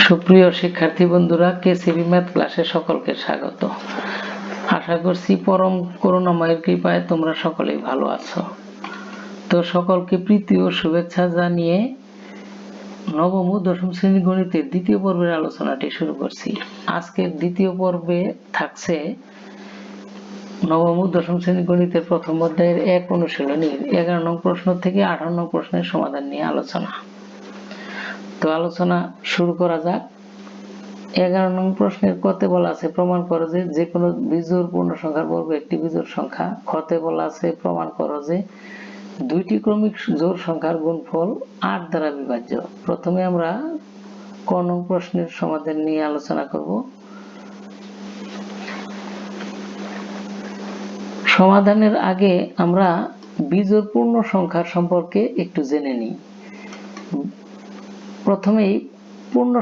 সুপ্রিয় শিক্ষার্থী বন্ধুরা, কেসিবি ম্যাথ ক্লাসে সকলকে স্বাগত। আশা করছি পরম করুণাময়ের কৃপায় তোমরা সকলেই ভালো আছো। তো সকলকে প্রীতি ও শুভেচ্ছা জানিয়ে নবম ও দশম শ্রেণী গণিতের দ্বিতীয় পর্বের আলোচনাটি শুরু করছি। আজকের দ্বিতীয় পর্বে থাকছে নবম ও দশম শ্রেণী গণিতের প্রথম অধ্যায়ের এক অনুশীলনীর 11 নং প্রশ্ন থেকে 18 নং প্রশ্নের সমাধান নিয়ে আলোচনা। তো আলোচনা শুরু করা যাক। 11 নং প্রশ্নের কতে বলা আছে প্রমাণ করো যে যে কোনো বিজোড় পূর্ণ সংখ্যার বর্গ একটি বিজোড় সংখ্যা। খতে বলা আছে প্রমাণ করো যে দুইটি ক্রমিক জোড় সংখ্যার গুণফল 8 দ্বারা বিভাজ্য। প্রথমে আমরা ক নং প্রশ্নের সমাধান নিয়ে আলোচনা করব। সমাধানের আগে আমরা বিজোড় পূর্ণ সংখ্যার সম্পর্কে একটু জেনে নিই। প্রথমেই পূর্ণ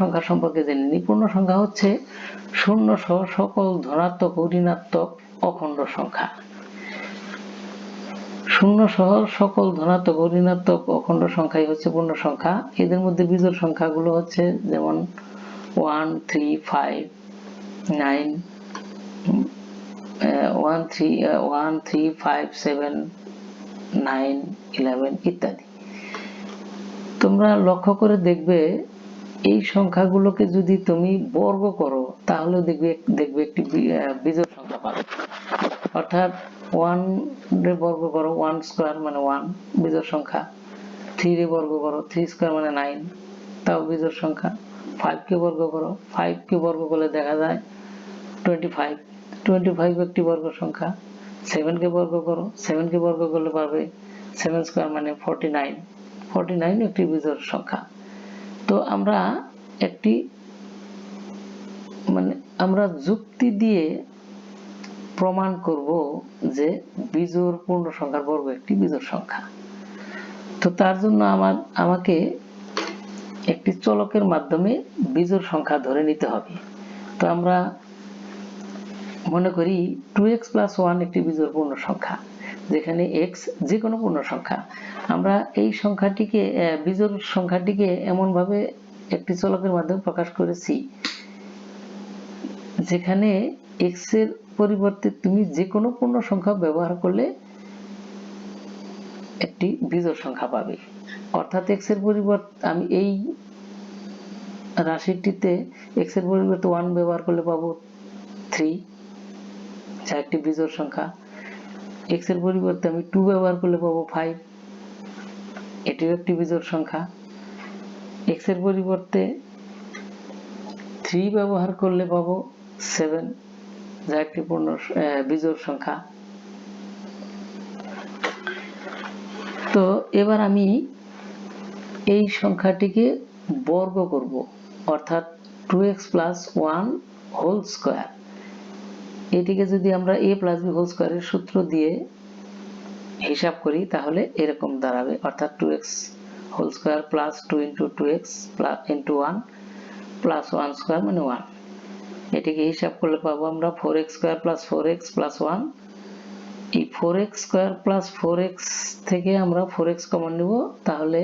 সংখ্যা সম্পর্কে জেনে নিই। পূর্ণ সংখ্যা হচ্ছে শূন্য সহ সকল ধনাত্মক ও ঋণাত্মক অখণ্ড সংখ্যা। শূন্য সহ সকল ধনাত্মক ও ঋণাত্মক অখণ্ড সংখ্যাই হচ্ছে পূর্ণ সংখ্যা। এদের মধ্যে বিজোড় সংখ্যাগুলো হচ্ছে যেমন 1 3 5 9 1 3 5 7 9 11 ইত্যাদি। তোমরা লক্ষ্য করে দেখবে এই সংখ্যাগুলোকে যদি তুমি বর্গ করো তাহলে দেখবে একটি বিজোড় সংখ্যা পাবে। অর্থাৎ 1 রে বর্গ করো 1 স্কয়ার মানে 1 বিজোড় সংখ্যা, 3 রে বর্গ করো 3 স্কয়ার মানে 9 তাও বিজোড় সংখ্যা, 5 কে বর্গ করো 5 কে বর্গ করলে দেখা যায় 25 একটি বর্গ সংখ্যা, 7 কে বর্গ করো 7 কে বর্গ করলে পাবে 7 স্কয়ার মানে 49 একটি বিজোড় সংখ্যা। তো আমরা যুক্তি দিয়ে প্রমাণ করব যে বিজোড় পূর্ণ সংখ্যার বর্গ একটি বিজোড় সংখ্যা। তো তার জন্য আমাকে একটি চলকের মাধ্যমে বিজোড় সংখ্যা ধরে নিতে হবে। তো আমরা মনে করি 2x + 1 একটি বিজোড় পূর্ণ সংখ্যা, যেখানে x যে কোনো পূর্ণ সংখ্যা। আমরা এই সংখ্যাটিকে বিজোড় সংখ্যাটিকে এমন ভাবে একটি চলকের মাধ্যমে প্রকাশ করেছি যেখানে x এর পরিবর্তে তুমি যে কোনো পূর্ণ সংখ্যা ব্যবহার করলে একটি বিজোড় সংখ্যা পাবে। অর্থাৎ x এর পরিবর্তে আমি এই রাশিটিতে x এর পরিবর্তে 1 ব্যবহার করলে পাবো 3, যা একটি বিজোড় সংখ্যা। x এর পরিবর্তে আমি 2 ব্যবহার করলে পাবো 5, এটিও একটি বিজোড় সংখ্যা। x এর পরিবর্তে 3 ব্যবহার করলে পাবো 7, যা একটি বিজোড় সংখ্যা। তো এবার আমি এই সংখ্যাটিকে বর্গ করব, অর্থাৎ 2x + 1 হোল স্কয়ার। এটিকে যদি আমরা a + b হোল স্কয়ারের সূত্র দিয়ে হিসাব করি তাহলে এরকম দাঁড়াবে, অর্থাৎ 2x whole square plus 2 × 2x × 1 plus 1 square মানে 1। এটিকে হিসাব করলে পাবো আমরা 4x² + 4x + 1। এই 4x² + 4x থেকে আমরা 4x কমন নেব, তাহলে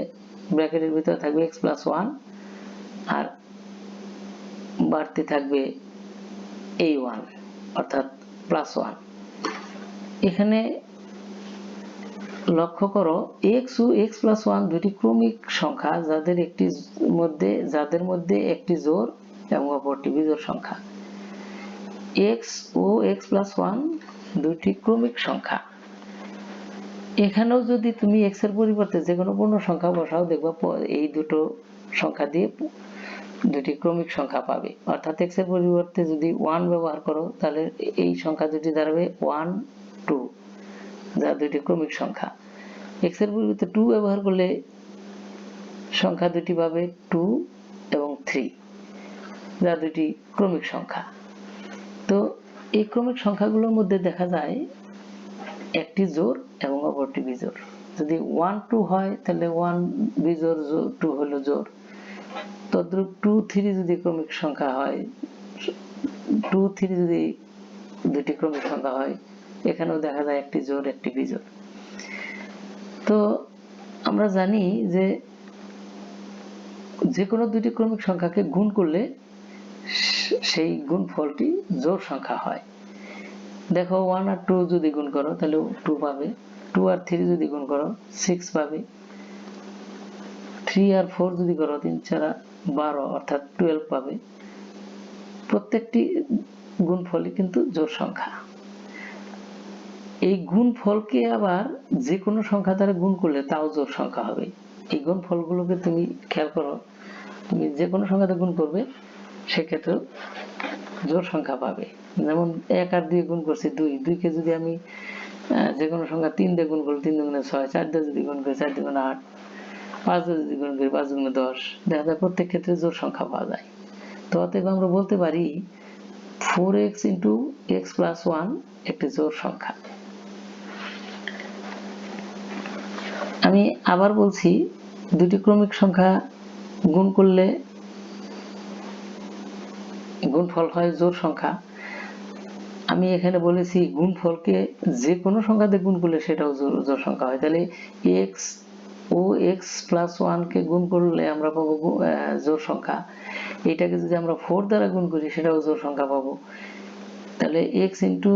ব্র্যাকেটের ভিতরে থাকবে x + 1 আর বাড়তি থাকবে এই 1 অর্থাৎ +1। এখানে লক্ষ্য করো x ও x + 1 দুটি ক্রমিক সংখ্যা যাদের মধ্যে একটি জোড় এবং অপরটি বিজোড় সংখ্যা। x ও x + 1 দুটি ক্রমিক সংখ্যা। এখানেও যদি তুমি x এর পরিবর্তে যে কোনো পূর্ণ সংখ্যা বসাও দেখবে এই দুটো সংখ্যা দিয়ে দুটি ক্রমিক সংখ্যা পাবে। অর্থাৎ x এর পরিবর্তে যদি 1 ব্যবহার করো তাহলে এই সংখ্যা দুটি দাঁড়াবে 1 2, যা দুটি ক্রমিক সংখ্যা। x এর পরিবর্তে 2 ব্যবহার করলে সংখ্যা দুটি পাবে 2 এবং 3, যা দুটি ক্রমিক সংখ্যা। তো এই ক্রমিক সংখ্যাগুলোর মধ্যে দেখা যায় একটি জোড় এবং অপরটি বিজোড়। যদি 1 2 হয় তাহলে 1 বিজোড় 2 হলো জোড়। তদ্রূপ 2 3 যদি ক্রমিক সংখ্যা হয়, 2 3 যদি দুটি ক্রমিক সংখ্যা হয়, এখানেও দেখা যায় একটি জোড় একটি বিজোড়। তো আমরা জানি যে যে কোনো দুটি ক্রমিক সংখ্যাকে গুণ করলে সেই গুণফলটি জোড় সংখ্যা হয়। দেখো 1 আর 2 যদি গুণ করো তাহলে 2 পাবে, 2 আর 3 যদি গুণ করো 6 পাবে, 3 আর 4 যদি করো 3 4 12 অর্থাৎ 12 পাবে। প্রত্যেকটি গুণফলই কিন্তু জোড় সংখ্যা। এই গুণফলকে আবার যে কোনো সংখ্যা দ্বারা গুণ করলে তাও জোড় সংখ্যা হবে। এই গুণফলগুলোকে তুমি খেয়াল করো, তুমি যে কোনো সংখ্যাতে গুণ করবে সেক্ষেত্রে জোড় সংখ্যা পাবে। যেমন 1 আর 2 গুণ করছি 2, 2 কে যদি আমি যে কোনো সংখ্যা 3 দিয়ে গুণ করি 3 দুগুণে 6, 4 দিয়ে যদি গুণ করি 4 দুগুণে 8, 5 দিয়ে যদি গুণ করি 5 দুগুণে 10, দেখা যায় প্রত্যেক ক্ষেত্রে জোড় সংখ্যা পাওয়া যায়। তো অতএব আমরা বলতে পারি 4x into x plus 1 একটি জোড় সংখ্যা। আমি আবার বলছি, দুটি ক্রমিক সংখ্যা গুণ করলে গুণফল হয় জোড় সংখ্যা। আমি এখানে বলেছি গুণফলকে যে কোনো সংখ্যাতে গুণ করলে সেটাও জোড় সংখ্যা হয়। তাহলে x ও x plus 1 কে গুণ করলে আমরা পাবো জোড় সংখ্যা। এটাকে যদি আমরা 4 দ্বারা গুণ করি সেটাও জোড় সংখ্যা পাবো। তাহলে x into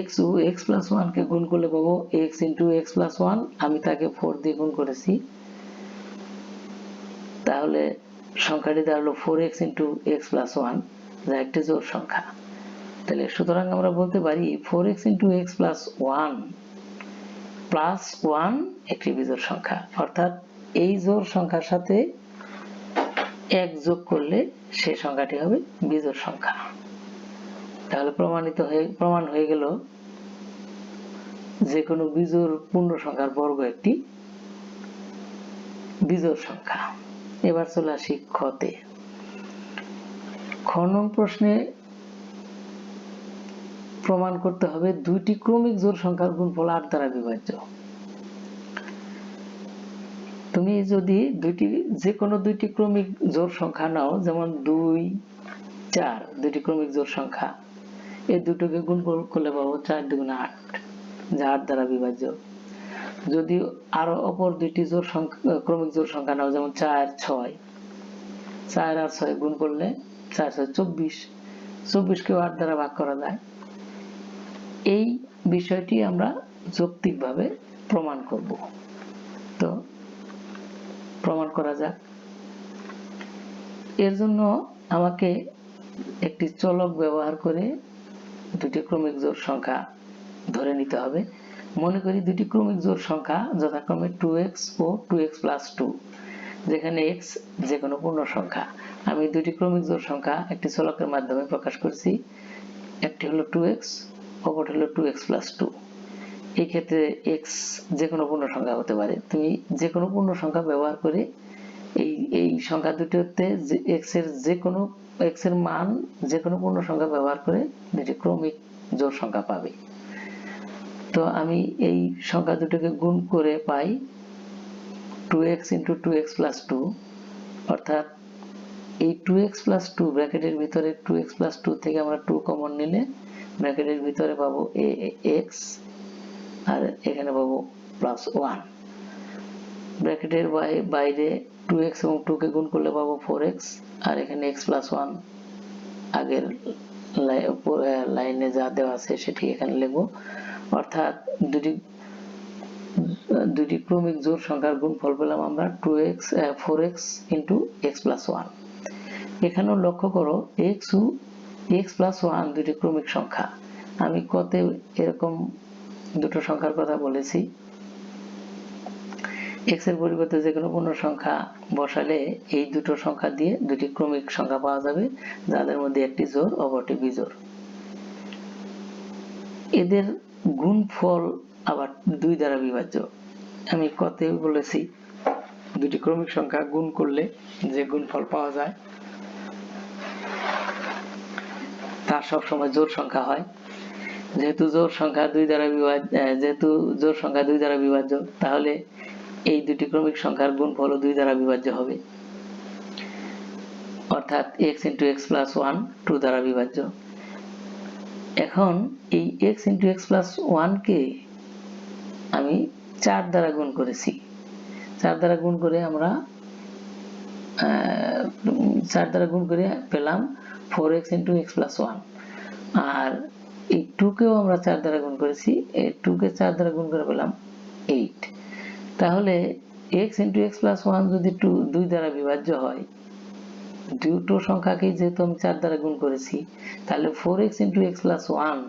x ও x plus 1 কে গুণ করলে পাবো x into x plus 1, আমি তাকে 4 দিয়ে গুণ করেছি, তাহলে সংখ্যাটি দাঁড়ালো 4x into x plus 1, যা একটি জোড় সংখ্যা। তাহলে সুতরাং আমরা বলতে পারি 4x into x plus 1 plus 1 একটি বিজোড় সংখ্যা, অর্থাৎ এই জোড় সংখ্যার সাথে 1 যোগ করলে সেই সংখ্যাটি হবে বিজোড় সংখ্যা। তাহলে প্রমাণ হয়ে গেল যে কোনো বিজোড় পূর্ণ সংখ্যার বর্গ একটি বিজোড় সংখ্যা। এবার চলে আসি খতে। খ নং প্রশ্নে প্রমাণ করতে হবে দুইটি ক্রমিক জোড় সংখ্যার গুণফল 8 দ্বারা বিভাজ্য। তুমি যদি যে কোনো দুইটি ক্রমিক জোড় সংখ্যা নাও, যেমন 2 4 দুইটি ক্রমিক জোড় সংখ্যা, এই দুটোকে গুণ করলে পাবো 4 দুগুণে 8, যা 8 দ্বারা বিভাজ্য। যদি আরো অপর দুইটি ক্রমিক জোড় সংখ্যা নাও, যেমন 4 6, 4 আর 6 গুণ করলে 4 6 24, 24 কেও 8 দ্বারা ভাগ করা যায়। এই বিষয়টি আমরা যৌক্তিকভাবে প্রমাণ করব। তো প্রমাণ করা যাক। এর জন্য আমাকে একটি চলক ব্যবহার করে দুটি ক্রমিক জোড় সংখ্যা ধরে নিতে হবে। মনে করি দুটি ক্রমিক জোড় সংখ্যা যথাক্রমে 2x ও 2x plus 2, যেখানে x যে কোনো পূর্ণ সংখ্যা। আমি দুটি ক্রমিক জোড় সংখ্যা একটি চলকের মাধ্যমে প্রকাশ করছি। একটি হলো 2x, অপরটি হলো 2x plus 2। এই ক্ষেত্রে x যে কোনো পূর্ণ সংখ্যা হতে পারে। তুমি যে কোনো পূর্ণ সংখ্যা ব্যবহার করে এই সংখ্যা দুটোতে x এর মান যে কোনো পূর্ণ সংখ্যা ব্যবহার করে দুটি ক্রমিক জোড় সংখ্যা পাবে। তো আমি এই সংখ্যা দুটোকে গুণ করে পাই 2x into 2x plus 2, অর্থাৎ এই 2x plus 2 ব্র্যাকেটের ভিতরে 2x plus 2 থেকে আমরা 2 কমন নিলে ব্র্যাকেটের ভিতরে পাবো x, আর এখানে পাবো প্লাস 1। ব্র্যাকেটের বাইরে 2x এবং 2 কে গুণ করলে পাবো 4x, আর এখানে x plus 1 আগের লাইনে যা দেওয়া আছে সেটি এখানে লিখবো। অর্থাৎ দুটি ক্রমিক জোড় সংখ্যার গুণফল পেলাম আমরা 4x into x plus 1। এখানেও লক্ষ্য করো x ও x plus 1 দুটি ক্রমিক সংখ্যা। আমি কতে এরকম দুটো সংখ্যার কথা বলেছি। x এর পরিবর্তে যে কোনো পূর্ণ সংখ্যা বসালে এই দুটো সংখ্যা দিয়ে দুটি ক্রমিক সংখ্যা পাওয়া যাবে, যাদের মধ্যে একটি জোড় অপরটি বিজোড়। এদের গুণফল আবার 2 দ্বারা বিভাজ্য। আমি কতে বলেছি দুটি ক্রমিক সংখ্যা গুণ করলে যে গুণফল পাওয়া যায় তা সবসময় জোড় সংখ্যা হয়। যেহেতু জোড় সংখ্যা 2 দ্বারা বিভাজ্য, তাহলে এই দুটি ক্রমিক সংখ্যার গুণফল 2 দ্বারা বিভাজ্য হবে, অর্থাৎ x into x plus 1 2 দ্বারা বিভাজ্য। এখন এই x into x plus 1 কে আমি 4 দ্বারা গুণ করেছি। 4 দ্বারা গুণ করে আমরা 4 দ্বারা গুণ করে পেলাম 4x into x plus 1, আর এই 2 কেও আমরা 4 দ্বারা গুণ করেছি, এই 2 কে 4 দ্বারা গুণ করে পেলাম 8। তাহলে x into x plus 1 যদি 2 দ্বারা বিভাজ্য হয়, দুটো সংখ্যাকে যেহেতু আমি 4 দ্বারা গুণ করেছি, তাহলে 4x into x plus 1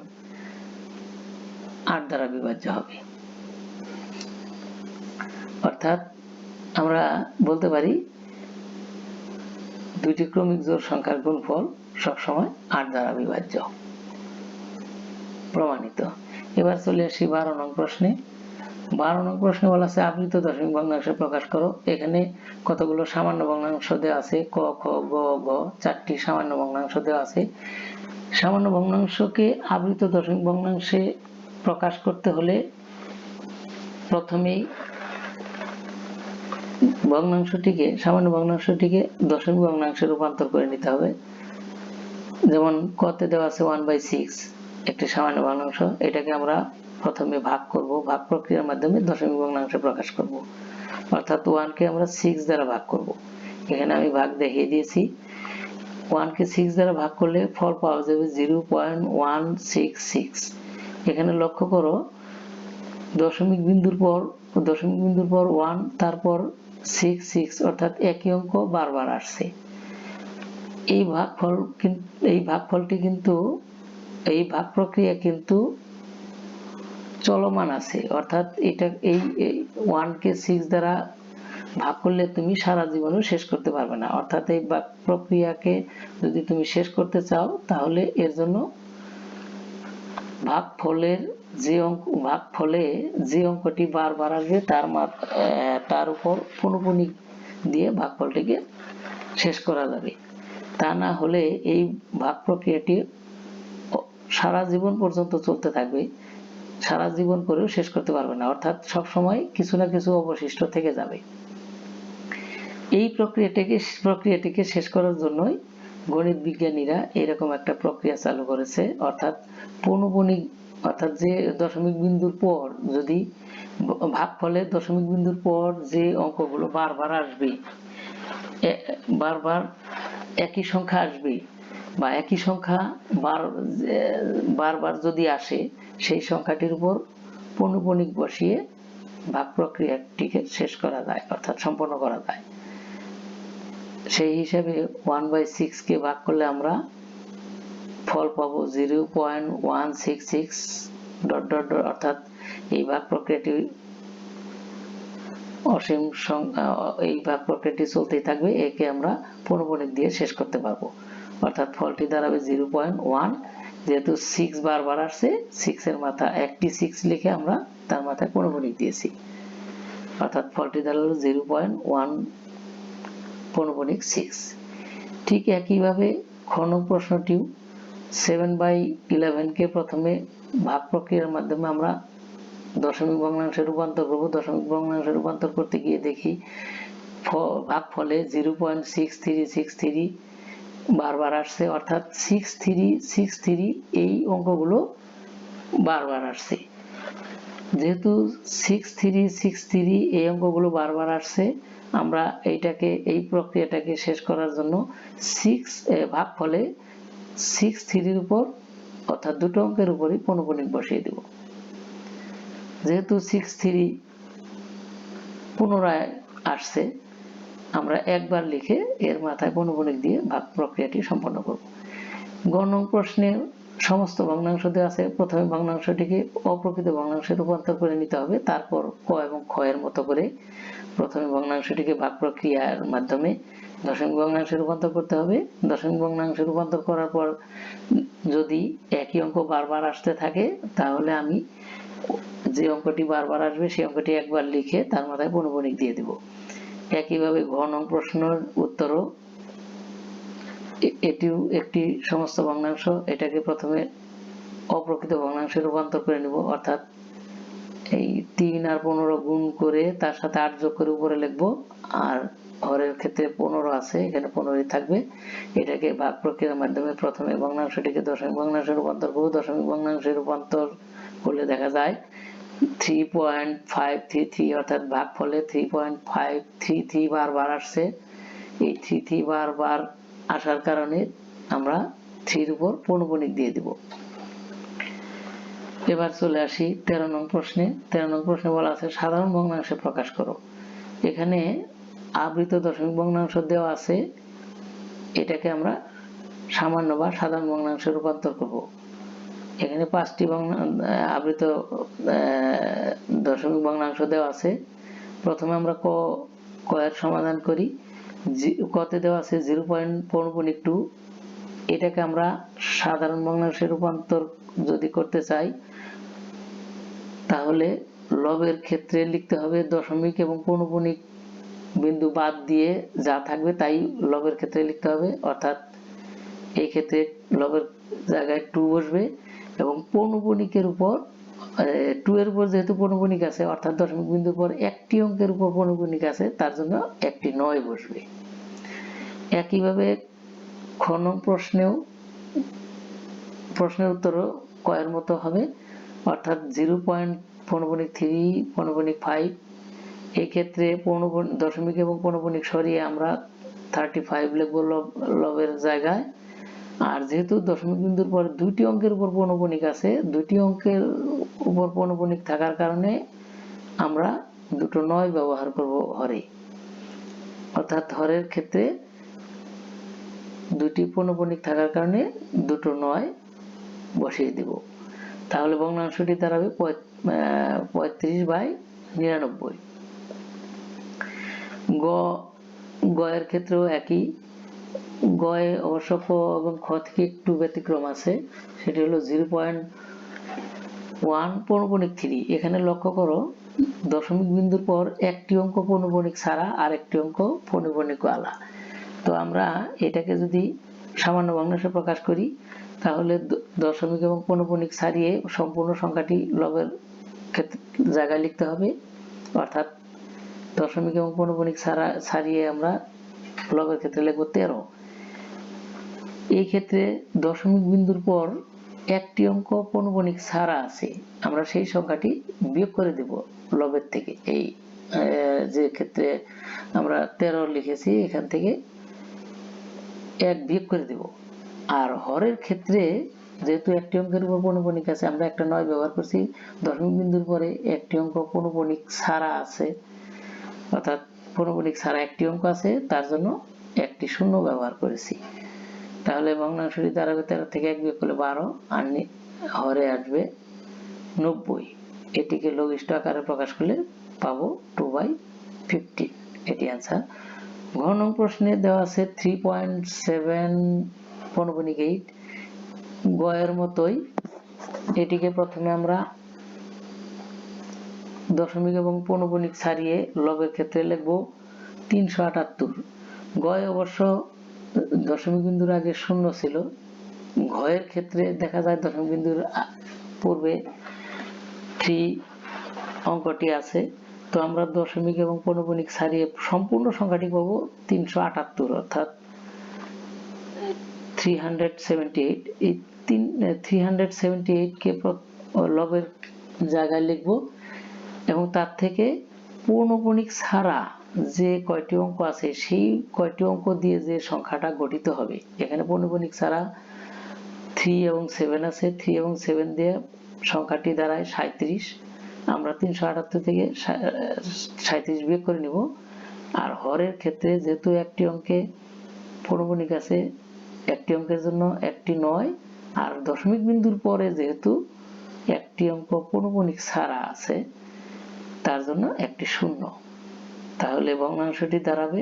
8 দ্বারা বিভাজ্য হবে। অর্থাৎ আমরা বলতে পারি দুইটি ক্রমিক জোড় সংখ্যার গুণফল সবসময় 8 দ্বারা বিভাজ্য। প্রমাণিত। এবার চলে আসি 12 নং প্রশ্নে। 12 নং প্রশ্নে বলা আছে আবৃত দশমিক ভগ্নাংশ প্রকাশ করো। এখানে কতগুলো সামান্য ভগ্নাংশ দেওয়া আছে, ক, খ, গ, ঘ, 4টি সামান্য ভগ্নাংশ দেওয়া আছে। সামান্য ভগ্নাংশকে আবৃত দশমিক ভগ্নাংশে প্রকাশ করতে হলে প্রথমেই সামান্য ভগ্নাংশটিকে দশমিক ভগ্নাংশে রূপান্তর করে নিতে হবে। যেমন কতে দেওয়া আছে 1/6, একটি সামান্য ভগ্নাংশ, এটাকে আমরা প্রথমে ভাগ করব, ভাগ প্রক্রিয়ার মাধ্যমে দশমিক ভগ্নাংশে প্রকাশ করব। অর্থাৎ 1 কে আমরা 6 দ্বারা ভাগ করব। এখানে আমি ভাগ দেখিয়ে দিয়েছি। 1 কে 6 দ্বারা ভাগ করলে ফল পাওয়া যাবে 0.166। এখানে লক্ষ্য করো দশমিক বিন্দুর পর 1, তারপর 6 অর্থাৎ একই অঙ্ক বারবার আসছে। এই ভাগফলটি কিন্তু এই ভাগ প্রক্রিয়া কিন্তু চলমান আছে। অর্থাৎ এই 1 কে 6 দ্বারা ভাগ করলে তুমি সারা জীবনও শেষ করতে পারবে না। অর্থাৎ এই ভাগ প্রক্রিয়াকে যদি তুমি শেষ করতে চাও, তাহলে এর জন্য ভাগফলে যে অঙ্কটি বারবার আসবে তার উপর পৌনঃপুনিক দিয়ে ভাগফলটিকে শেষ করা যাবে। তা না হলে এই ভাগ প্রক্রিয়াটি সারা জীবন পর্যন্ত চলতে থাকবে, সারা জীবন করেও শেষ করতে পারবে না। অর্থাৎ সবসময় কিছু না কিছু অবশিষ্ট থেকে যাবে। এই প্রক্রিয়াটিকে শেষ করার জন্যই গণিত বিজ্ঞানীরা এরকম একটা প্রক্রিয়া চালু করেছে। অর্থাৎ পৌনঃপুনিক, অর্থাৎ যে দশমিক বিন্দুর পর যদি ভাগফলে দশমিক বিন্দুর পর যে অঙ্কগুলো বারবার আসবে, বারবার একই সংখ্যা আসবে বা একই সংখ্যা বারবার যদি আসে, সেই সংখ্যাটির উপর পৌনঃপুনিক বসিয়ে ভাগ প্রক্রিয়াটিকে শেষ করা যায়, অর্থাৎ সম্পন্ন করা যায়। সেই হিসাবে 1/6 কে ভাগ করলে আমরা ফল পাবো 0.166 ... অর্থাৎ এই ভাগ প্রক্রিয়াটি অসীম এই ভাগ প্রক্রিয়াটি চলতেই থাকবে, একে আমরা পৌনঃপুনিক দিয়ে শেষ করতে পারবো। অর্থাৎ ফলটি দাঁড়াবে 0.1। যেহেতু 6 বারবার আসছে, 6 এর মাথা একটি 6 লিখে আমরা তার মাথায় পৌনঃপুনিক দিয়েছি। অর্থাৎ ফলটি দাঁড়ালো 0.1 পৌনঃপুনিক 6। ঠিক একইভাবে খ নং প্রশ্নটিও 7/11 কে প্রথমে ভাগ প্রক্রিয়ার মাধ্যমে আমরা দশমিক ভগ্নাংশে রূপান্তর করব। দশমিক ভগ্নাংশে রূপান্তর করতে গিয়ে দেখি ভাগফলে 0.6363 বারবার আসছে। অর্থাৎ 6363 এই অঙ্কগুলো বারবার আসছে। যেহেতু 6363 এই অঙ্কগুলো বারবার আসছে, আমরা এই প্রক্রিয়াটাকে শেষ করার জন্য ভাগফলে 63 উপর, অর্থাৎ দুটো অঙ্কের উপরই পৌনঃপুনিক বসিয়ে দেব। যেহেতু 63 পুনরায় আসছে, আমরা একবার লিখে এর মাথায় পৌনঃপুনিক দিয়ে ভাগ প্রক্রিয়াটি সম্পন্ন করব। গ নং প্রশ্নে সমস্ত ভগ্নাংশ দেওয়া আছে। প্রথমে ভগ্নাংশটিকে অপ্রকৃত ভগ্নাংশে রূপান্তর করে নিতে হবে। তারপর ক এবং খ এর মতো করে প্রথমে ভগ্নাংশটিকে ভাগ প্রক্রিয়ার মাধ্যমে দশমিক ভগ্নাংশে রূপান্তর করতে হবে। দশমিক ভগ্নাংশে রূপান্তর করার পর যদি একই অঙ্ক বারবার আসতে থাকে, তাহলে আমি যে অঙ্কটি বারবার আসবে সেই অঙ্কটি একবার লিখে তার মাথায় পৌনঃপুনিক দিয়ে দেব। একইভাবে ঘ নং প্রশ্নের উত্তরও এটিও একটি সমস্ত ভগ্নাংশ। এটাকে প্রথমে অপ্রকৃত ভগ্নাংশে রূপান্তর করে নেব। অর্থাৎ এই 3 আর 15 গুণ করে তার সাথে 8 যোগ করে উপরে লিখবো, আর হরের ক্ষেত্রে 15 আছে, এখানে 15ই থাকবে। এটাকে ভাগ প্রক্রিয়ার মাধ্যমে প্রথমে ভগ্নাংশটিকে দশমিক ভগ্নাংশে রূপান্তর করব। দশমিক ভগ্নাংশে রূপান্তর করলে দেখা যায় 3.533, অর্থাৎ ভাগফলে 3.533 বারবার আসছে। এই 3 বারবার আসার কারণে আমরা 3 এর উপর পৌনঃপুনিক দিয়ে দিব। এবার চলে আসি 13 নং প্রশ্নে। 13 নং প্রশ্নে বলা আছে সাধারণ ভগ্নাংশে প্রকাশ করো। এখানে আবৃত দশমিক ভগ্নাংশ দেওয়া আছে, এটাকে আমরা সামান্য বা সাধারণ ভগ্নাংশে রূপান্তর করব। এখানে 5টি আবৃত দশমিক ভগ্নাংশ দেওয়া আছে। প্রথমে আমরা ক এর সমাধান করি। কতে দেওয়া আছে 0.2, এটাকে আমরা সাধারণ ভগ্নাংশে রূপান্তর যদি করতে চাই তাহলে লবের ক্ষেত্রে লিখতে হবে দশমিক এবং পৌনঃপুনিক বিন্দু বাদ দিয়ে যা থাকবে তাই লবের ক্ষেত্রে লিখতে হবে, অর্থাৎ এই ক্ষেত্রে লবের জায়গায় 2 বসবে এবং পৌনঃপুনিকের উপর 2 এর উপর যেহেতু পৌনঃপুনিক আছে অর্থাৎ দশমিক বিন্দুর পর একটি অঙ্কের উপর পৌনঃপুনিক আছে, তার জন্য একটি 9 বসবে। একইভাবে খ নং প্রশ্নের উত্তরও ক এর মতো হবে, অর্থাৎ 0.3.5। এই ক্ষেত্রে দশমিক এবং পৌনঃপুনিক সরিয়ে আমরা 35 লিখব লবের জায়গায়। আর যেহেতু দশমিক বিন্দুর পর দুইটি অঙ্কের উপর পৌনঃপুনিক আছে, দুইটি অঙ্কের উপর পৌনঃপুনিক থাকার কারণে আমরা দুটো 9 ব্যবহার করব হরে, অর্থাৎ হরের ক্ষেত্রে দুটি পৌনঃপুনিক থাকার কারণে দুটো 9 বসিয়ে দিব। তাহলে ভগ্নাংশটি দাঁড়াবে 35/99। গ এর ক্ষেত্রেও একই। গ এ অবশ্য ক এবং খ থেকে একটু ব্যতিক্রম আছে, সেটি হলো 0.1 পৌনঃপুনিক 3। এখানে লক্ষ্য করো দশমিক বিন্দুর পর একটি অঙ্ক পৌনঃপুনিক ছাড়া আর একটি অঙ্ক পৌনঃপুনিক ওয়ালা। তো আমরা এটাকে যদি সামান্য ভগ্নাংশে প্রকাশ করি তাহলে দশমিক এবং পৌনঃপুনিক ছাড়িয়ে সম্পূর্ণ সংখ্যাটি লবের জায়গায় লিখতে হবে, অর্থাৎ দশমিক এবং পৌনঃপুনিক ছাড়িয়ে আমরা লবের ক্ষেত্রে লিখব 13। এই ক্ষেত্রে দশমিক বিন্দুর পর একটি অঙ্ক পৌনঃপুনিক ছাড়া আছে, আমরা সেই সংখ্যাটি বিয়োগ করে দেব লবের থেকে। এই যে ক্ষেত্রে আমরা 13 লিখেছি এখান থেকে 1 বিয়োগ করে দেব। আর হরের ক্ষেত্রে যেহেতু একটি অঙ্কের উপর পৌনঃপুনিক আছে, আমরা একটা 9 ব্যবহার করছি, দশমিক বিন্দুর পরে একটি অঙ্ক পৌনঃপুনিক ছাড়া আছে, অর্থাৎ পৌনঃপুনিক ছাড়া একটি অঙ্ক আছে, তার জন্য একটি 0 ব্যবহার করেছি। তাহলে ভগ্নাংশটি দাঁড়াবে 13 থেকে 1 বিয়োগ করলে 12 আর হরে আসবে 90। এটিকে লঘিষ্ঠ আকারে প্রকাশ করলে পাবো 2/15। এটি आंसर। ঘ নং প্রশ্নে দেওয়া আছে 3.7 পৌনঃপুনিক 8। গ এর মতোই এটিকে প্রথমে আমরা দশমিক এবং পৌনঃপুনিক ছাড়িয়ে লবের ক্ষেত্রে লিখব 378। গ এ অবশ্য দশমিক বিন্দুর আগে 0 ছিল। ঘ এর ক্ষেত্রে দেখা যায় দশমিক বিন্দুর পূর্বে 3 অঙ্কটি আছে, তো আমরা দশমিক এবং পৌনঃপুনিক ছাড়িয়ে সম্পূর্ণ সংখ্যাটি পাবো 378, অর্থাৎ 378। এই 378 কে লবের জায়গায় লিখব এবং তার থেকে পৌনঃপুনিক ছাড়া যে কয়টি অঙ্ক আছে সেই কয়টি অঙ্ক দিয়ে যে সংখ্যাটা গঠিত হবে। এখানে পৌনঃপুনিক ছাড়া 3 এবং 7 আছে, 3 এবং 7 দিয়ে সংখ্যাটি দাঁড়ায় 37। আমরা 378 থেকে 37 বিয়োগ করে নিব। আর হরের ক্ষেত্রে যেহেতু একটি অঙ্কে পৌনঃপুনিক আছে, একটি অঙ্কের জন্য একটি 9, আর দশমিক বিন্দুর পরে যেহেতু একটি অঙ্ক পৌনঃপুনিক ছাড়া আছে তার জন্য একটি 0। তাহলে ভগ্নাংশটি দাঁড়াবে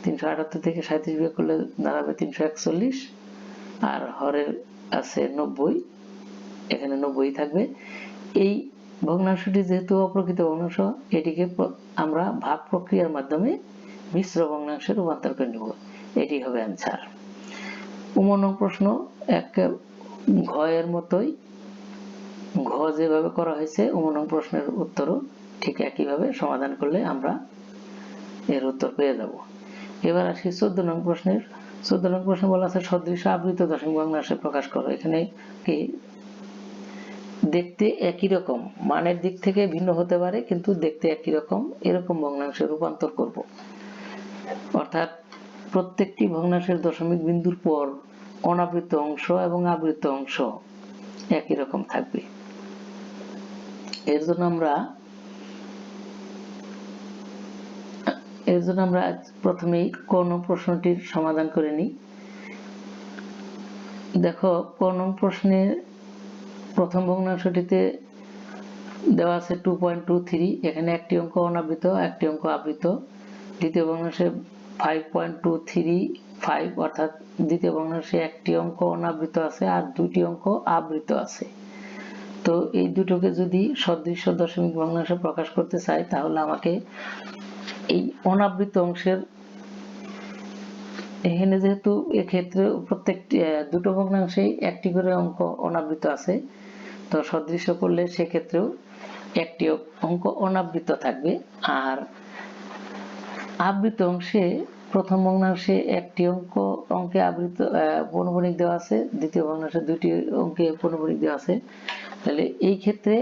378 থেকে 37 বিয়োগ করলে দাঁড়াবে 341। আর হরের আছে 90, এখানে 90 থাকবে। এই ভগ্নাংশটি যেহেতু অপ্রকৃত ভগ্নাংশ, এটিকে আমরা ভাগ প্রক্রিয়ার মাধ্যমে মিশ্র ভগ্নাংশে রূপান্তর করে নেব। এটি হবে आंसर। 15 নং প্রশ্ন ঘ এর মতোই, ঘ যেভাবে করা হয়েছে 15 নং প্রশ্নের উত্তরও ঠিক একইভাবে সমাধান করলে আমরা এর উত্তর পেয়ে যাব। এবার আসি 14 নং প্রশ্নের। 14 নং প্রশ্নে বলা আছে সদৃশ আবৃত দশমিক ভগ্নাংশে প্রকাশ করো। এখানে কি দেখতে একই রকম, মানের দিক থেকে ভিন্ন হতে পারে কিন্তু দেখতে একই রকম, এরকম ভগ্নাংশে রূপান্তর করব। অর্থাৎ প্রত্যেকটি ভগ্নাংশের দশমিক বিন্দুর পর অনাবৃত অংশ এবং আবৃত অংশ একই রকম থাকবে। এর জন্য আমরা প্রথমেই ক নং প্রশ্নটির সমাধান করে নিই। দেখো, ক নং প্রশ্নের প্রথম ভগ্নাংশটিতে দেওয়া আছে 2.23, এখানে একটি অঙ্ক অনাবৃত একটি অঙ্ক আবৃত। দ্বিতীয় ভগ্নাংশে 5.235, অর্থাৎ দ্বিতীয় ভগ্নাংশে একটি অঙ্ক অনাবৃত আছে আর দুটি অঙ্ক আবৃত আছে। তো এই দুটোকে যদি সদৃশ্য দশমিক ভগ্নাংশে প্রকাশ করতে চাই, তাহলে আমাকে এই অনাবৃত অংশের, এখানে যেহেতু এক্ষেত্রে প্রত্যেকটি দুটো ভগ্নাংশেই একটি করে অঙ্ক অনাবৃত আছে, তো সদৃশ্য করলে সেক্ষেত্রেও একটি অঙ্ক অনাবৃত থাকবে। আর আবৃত অংশে প্রথম ভগ্নাংশে একটি অঙ্কে আবৃত পৌনঃপুনিক দেওয়া আছে, দ্বিতীয় ভগ্নাংশে দুটি অঙ্কে পৌনঃপুনিক দেওয়া আছে। তাহলে এই ক্ষেত্রে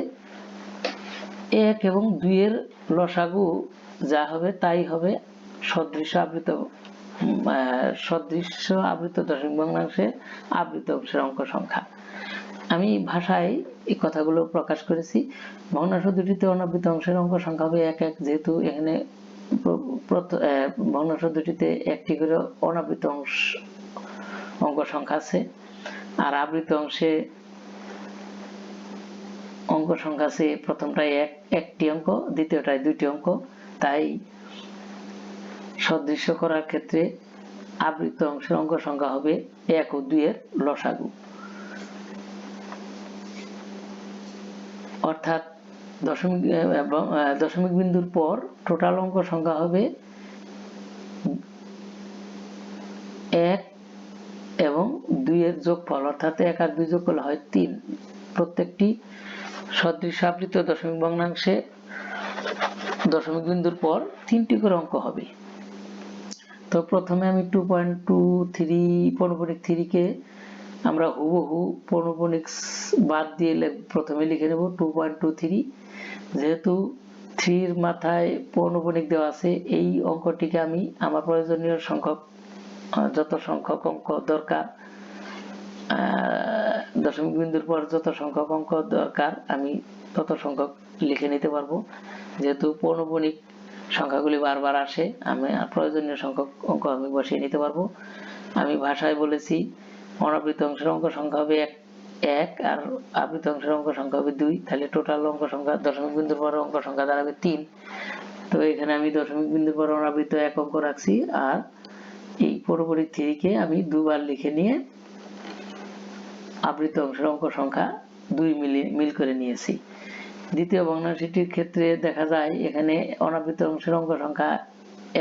1 এবং 2 এর লসাগু যা হবে তাই হবে সদৃশ্য আবৃত দশমিক ভগ্নাংশে আবৃত অংশের অঙ্ক সংখ্যা। আমি ভাষায় এই কথাগুলো প্রকাশ করেছি। ভগ্নাংশ দুটিতে অনাবৃত অংশের অঙ্ক সংখ্যা হবে 1 1, যেহেতু এখানে ভগ্নাংশ দুটিতে একটি করে অনাবৃত অঙ্ক সংখ্যা আছে, আর আবৃত অংশে অঙ্ক সংখ্যা আছে প্রথমটায় একটি অঙ্ক, দ্বিতীয়টায় দুইটি অঙ্ক। তাই সদৃশ্য করার ক্ষেত্রে আবৃত অংশের অঙ্ক সংখ্যা হবে 1 ও 2 এর লসাগু, অর্থাৎ দশমিক বিন্দুর পর টোটাল অঙ্ক সংখ্যা হবে 1 এবং 2 এর যোগফল, অর্থাৎ 1 আর 2 যোগ করলে হয় 3। প্রত্যেকটি সদৃশ্য আবৃত দশমিক ভগ্নাংশে দশমিক বিন্দুর পর 3টি করে অঙ্ক হবে। তো প্রথমে আমি 2.23 পৌনঃপুনিক 3 কে আমরা হুবহু পৌনঃপুনিক বাদ দিয়ে প্রথমে লিখে নেব 2.23। যেহেতু 3 এর মাথায় পৌনঃপুনিক দেওয়া আছে, এই অঙ্কটিকে আমি আমার প্রয়োজনীয় সংখ্যক, যত সংখ্যক অঙ্ক দরকার, দশমিক বিন্দুর পর যত সংখ্যক অঙ্ক দরকার আমি তত সংখ্যক লিখে নিতে পারবো। যেহেতু পৌনঃপুনিক সংখ্যাগুলি বারবার আসে, আমি প্রয়োজনীয় সংখ্যক অঙ্ক আমি বসিয়ে নিতে পারবো। আমি ভাষায় বলেছি অনাবৃত অংশের অঙ্ক সংখ্যা হবে 1 আর আবৃত অংশের অঙ্ক সংখ্যা হবে 2। তাহলে টোটাল অঙ্ক সংখ্যা দশমিক বিন্দুর পর অঙ্ক সংখ্যা দাঁড়াবে 3। তো এখানে আমি দশমিক বিন্দুর পর অনাবৃত 1 অঙ্ক রাখছি, আর এই পৌনঃপুনিক 3 কে আমি দুবার লিখে নিয়ে আবৃত অংশের অঙ্ক সংখ্যা 2 মিল করে নিয়েছি। দ্বিতীয় ভগ্নাংশটির ক্ষেত্রে দেখা যায় এখানে অনাবৃত অংশের অঙ্ক সংখ্যা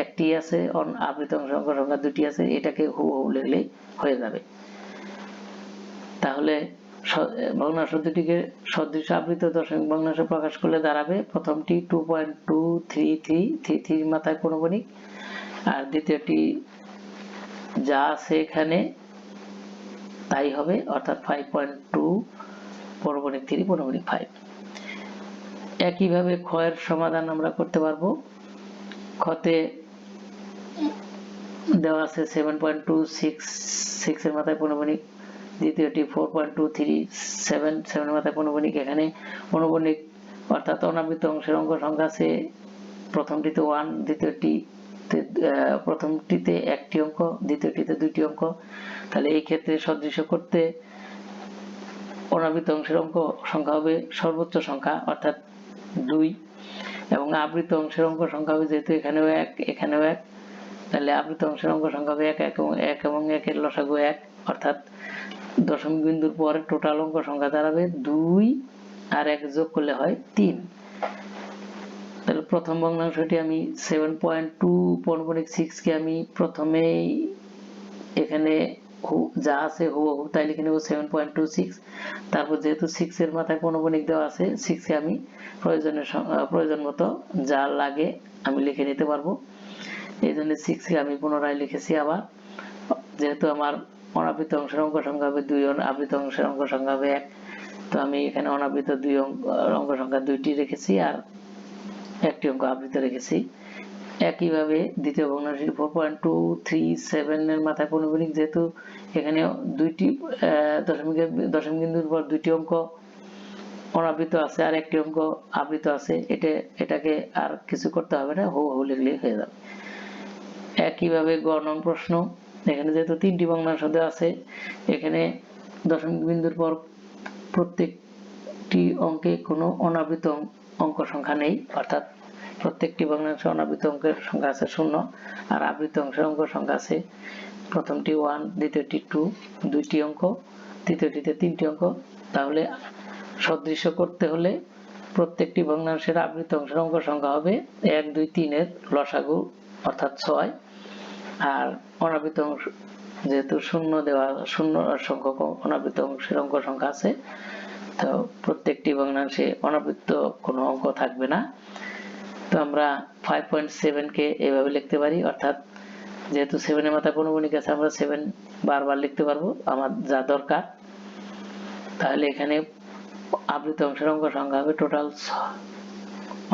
একটি আছে, আবৃত অংশের অঙ্ক সংখ্যা দুটি আছে, এটাকে হুবহু লিখলেই হয়ে যাবে। তাহলে ভগ্নাংশ দুটিকে সদৃশ্য আবৃত দশমিক ভগ্নাংশে প্রকাশ করলে দাঁড়াবে, প্রথমটি 2.233 মাথায় পৌনঃপুনিক, আর দ্বিতীয়টি যা আছে এখানে তাই হবে, অর্থাৎ 5.2 পৌনঃপুনিক 3 পৌনঃপুনিক 5। একইভাবে খ এর সমাধান আমরা করতে পারবো। খতে দেওয়া আছে 7.266 এর মাথায় পৌনঃপুনিক, দ্বিতীয়টি 4.237 মাথায় পৌনঃপুনিক। এখানে পৌনঃপুনিক অর্থাৎ অনাবৃত অংশের অঙ্ক সংখ্যা আছে প্রথমটিতে 1, প্রথমটিতে একটি অঙ্ক, দ্বিতীয়টিতে দুইটি অঙ্ক। তাহলে এই ক্ষেত্রে সদৃশ্য করতে অনাবৃত অংশের অঙ্ক সংখ্যা হবে সর্বোচ্চ সংখ্যা, অর্থাৎ 2, এবং আবৃত অংশের অঙ্ক সংখ্যা হবে, যেহেতু এখানেও 1 এখানেও 1, তাহলে আবৃত অংশের অঙ্ক সংখ্যা হবে 1 এবং 1 এর লসাগু 1, অর্থাৎ দশমিক বিন্দুর পরে টোটাল অঙ্ক সংখ্যা দাঁড়াবে 2 আর 1 যোগ করলে হয় 3। তাহলে প্রথম ভগ্নাংশটি আমি 7.2 পৌনঃপুনিক 6 কে আমি প্রথমেই এখানে যা আছে হুবহু তাই লিখে নেব 7.26। তারপর যেহেতু 6 এর মাথায় পৌনঃপুনিক দেওয়া আছে, 6 কে আমি প্রয়োজন মতো যা লাগে আমি লিখে নিতে পারবো। এই জন্য 6 কে আমি পুনরায় লিখেছি আবার। যেহেতু আমার অনাবৃত অংশের অঙ্ক সংখ্যা হবে 2, আবৃত অংশের অঙ্ক সংখ্যা হবে 1, তো আমি এখানে অনাবৃত 2 অঙ্ক সংখ্যা 2টি রেখেছি আর একটি অঙ্ক আবৃত রেখেছি। একইভাবে দ্বিতীয় ভগ্নাংশটি 4.237 এর মাথায় পৌনঃপুনিক, যেহেতু এখানে দুইটি দশমিক বিন্দুর পর দুইটি অঙ্ক অনাবৃত আছে আর একটি অঙ্ক আবৃত আছে, এটাকে আর কিছু করতে হবে না, হু লিখলেই হয়ে যাবে। একইভাবে গ নং প্রশ্ন, এখানে যেহেতু তিনটি ভগ্নাংশ দেওয়া আছে, এখানে দশমিক বিন্দুর পর প্রত্যেকটি অঙ্কে কোনো অনাবৃত অঙ্ক সংখ্যা নেই, অর্থাৎ প্রত্যেকটি ভগ্নাংশে অনাবৃত অঙ্কের সংখ্যা আছে 0 আর আবৃত অংশের অঙ্ক সংখ্যা আছে প্রথমটি 1, দ্বিতীয়টি 2, দুইটি অঙ্ক, তৃতীয়টিতে 3টি অঙ্ক। তাহলে সদৃশ্য করতে হলে প্রত্যেকটি ভগ্নাংশের আবৃত অংশের অঙ্ক সংখ্যা হবে 1, 2, 3 এর লসাগু অর্থাৎ 6, আর অনাবৃত অংশ যেহেতু 0 দেওয়া 0 সংখ্যক অনাবৃত অংশের অঙ্ক সংখ্যা আছে, তো প্রত্যেকটি ভগ্নাংশে অনাবৃত কোনো অঙ্ক থাকবে না। তো আমরা 5.7 কে এভাবে লিখতে পারি, অর্থাৎ যেহেতু 7 এর মাথায় পৌনঃপুনিক আছে, আমরা 7 বারবার লিখতে পারবো আমার যা দরকার। তাহলে এখানে আবৃত অংশের অঙ্ক সংখ্যা হবে টোটাল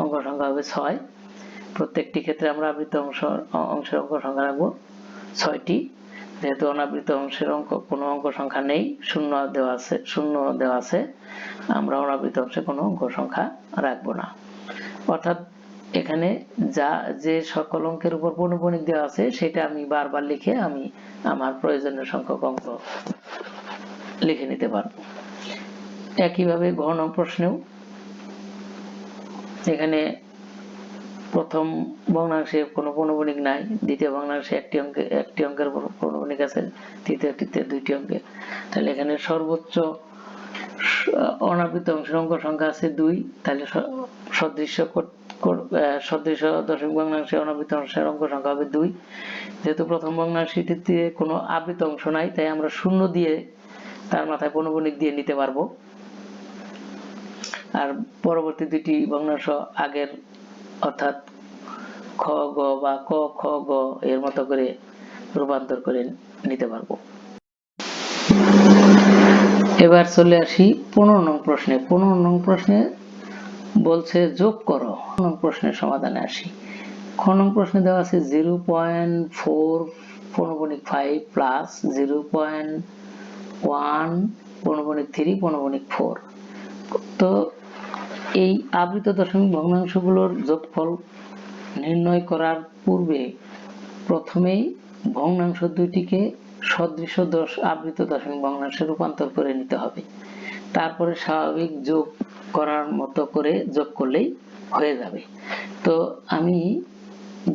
অঙ্ক সংখ্যা হবে 6। প্রত্যেকটি ক্ষেত্রে আমরা আবৃত অংশের অঙ্ক সংখ্যা রাখবো 6টি। যেহেতু অনাবৃত অংশের কোনো অঙ্ক সংখ্যা নেই, 0 দেওয়া আছে, আমরা অনাবৃত অংশে কোনো অঙ্ক সংখ্যা রাখবো না। অর্থাৎ এখানে যে সকল অঙ্কের উপর পৌনঃপুনিক দেওয়া আছে সেটা আমি বারবার লিখে আমি আমার প্রয়োজনীয় সংখ্যক অঙ্ক লিখে নিতে পারবো। একইভাবে ঘ নং প্রশ্নেও এখানে প্রথম ভগ্নাংশে কোনো পৌনঃপুনিক নাই, দ্বিতীয় ভগ্নাংশে একটি অঙ্কের পৌনঃপুনিক আছে, তৃতীয়টিতে 2টি অঙ্কের। তাহলে এখানে সর্বোচ্চ অনাবৃত অংশের অঙ্ক সংখ্যা আছে 2, তাহলে সদৃশ্য দশমিক ভগ্নাংশে অনাবৃত অংশের অঙ্ক সংখ্যা হবে 2। যেহেতু প্রথম ভগ্নাংশটিতে কোনো আবৃত অংশ নাই, তাই আমরা 0 দিয়ে তার মাথায় পৌনঃপুনিক দিয়ে নিতে পারবো, আর পরবর্তী দুটি ভগ্নাংশ আগের অর্থাৎ খ গ বা ক খ গ এর মতো করে রূপান্তর করে নিতে পারবো। এবার চলে আসি 15 নং প্রশ্নে। 15 নং প্রশ্নে বলছে যোগ করো। প্রশ্নের সমাধানে আসি। খ নং প্রশ্নে দেওয়া আছে 0.4 পৌনঃপুনিক 5 প্লাস 0.1 পৌনঃপুনিক 3 পৌনঃপুনিক 4। তো এই আবৃত দশমিক ভগ্নাংশগুলোর যোগফল নির্ণয় করার পূর্বে প্রথমেই ভগ্নাংশ দুইটিকে সদৃশ আবৃত দশমিক ভগ্নাংশে রূপান্তর করে নিতে হবে, তারপরে স্বাভাবিক যোগ করার মতো করে যোগ করলেই হয়ে যাবে। তো আমি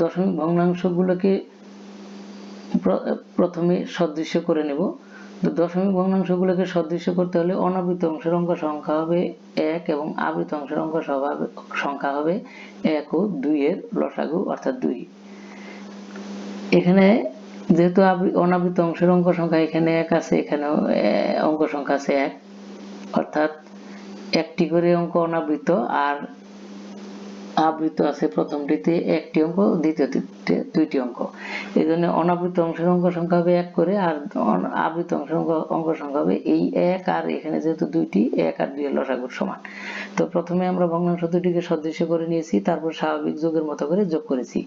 দশমিক ভগ্নাংশগুলোকে প্রথমে সদৃশ্য করে নেব। তো দশমিক ভগ্নাংশগুলোকে সদৃশ্য করতে হলে অনাবৃত অংশের অঙ্ক সংখ্যা হবে 1 এবং আবৃত অংশের অঙ্ক সংখ্যা হবে 1 ও 2 এর লসাগু অর্থাৎ 2। এখানে যেহেতু অনাবৃত অংশের অঙ্ক সংখ্যা এখানে 1 আছে, এখানেও অঙ্ক সংখ্যা আছে 1, অর্থাৎ একটি করে অঙ্ক অনাবৃত আর আবৃত আছে প্রথমটিতে একটি অঙ্ক, দ্বিতীয়টিতে 2টি অঙ্ক। এই জন্য অনাবৃত অংশের অঙ্ক সংখ্যা হবে 1 করে, আর আবৃত অংশের অঙ্ক সংখ্যা হবে এই 1, আর এখানে যেহেতু 2টি 1 আর 2 এর লসাগুর সমান। তো প্রথমে আমরা ভগ্নাংশ দুটিকে সদৃশ্য করে নিয়েছি, তারপর স্বাভাবিক যোগের মতো করে যোগ করেছি।